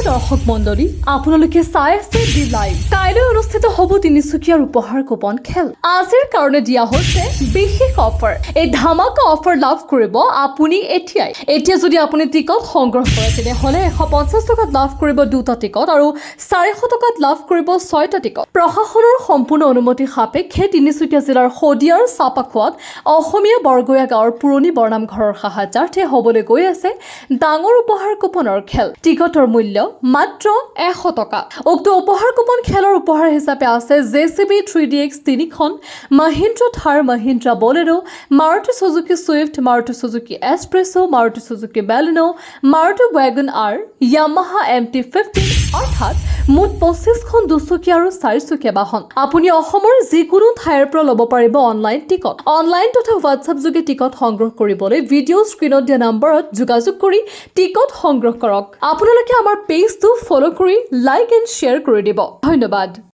প্ৰিয় দৰ্শক মণ্ডলী আপোনালোকে চাই আছে ডি লাইভ কাইলৈ অনুষ্ঠিত হ'ব তিনিচুকীয়াৰ উপহাৰ কুপন খেল আজিৰ কাৰণে দিয়া হৈছে বিশেষ অফাৰ এই ধামাকা অফাৰ লাভ কৰিব আপুনি এতিয়া যদি আপুনি টিকট সংগ্ৰহ কৰে তেনেহ'লে 150 টকাত লাভ কৰিব দুটা টিকট আৰু 400 টকাত লাভ কৰিব 6টা টিকট প্ৰশাসনৰ সম্পূৰ্ণ অনুমতি সাপেক্ষে তিনিচুকীয়া জিলাৰ শদিয়াৰ চাপাখোৱাত অসমীয়া বৰগয়া গাঁৱৰ পুৰণি বৰনাম ঘৰৰ সাহায্যাৰ্থে হ'বলৈ গৈ আছে ডাঙৰ উপহাৰ কুপনৰ খেল টিকটৰ মূল্য মাত্ৰ 100 টকা উক্ত উপহাৰ কুপন খেলৰ উপহাৰ হিচাপে আছে JCB 3DX 3খন Mahindra Thar Mahindra Bolero Maruti Suzuki Swift Maruti Suzuki S Presso Maruti Suzuki Baleno Maruti Wagon R Yamaha MT-15 অৰ্থাৎ মুঠ 25খন দুচকীয়া আৰু 4চকীয়া বাহন আপুনি অসমৰ যিকোনো ঠাইৰ পৰা ল'ব পাৰিব অনলাইন টিকট অনলাইন তথা হোৱাটছআপ যোগে টিকট সংগ্ৰহ কৰিবলৈ ভিডিঅ' স্ক্ৰীনত দিয়া নম্বৰত যোগাযোগ কৰি টিকট সংগ্ৰহ কৰক আপোনালোকে আমাৰ পেজটো ফলো কৰি লাইক এণ্ড শ্বেয়াৰ কৰি দিব ধন্যবাদ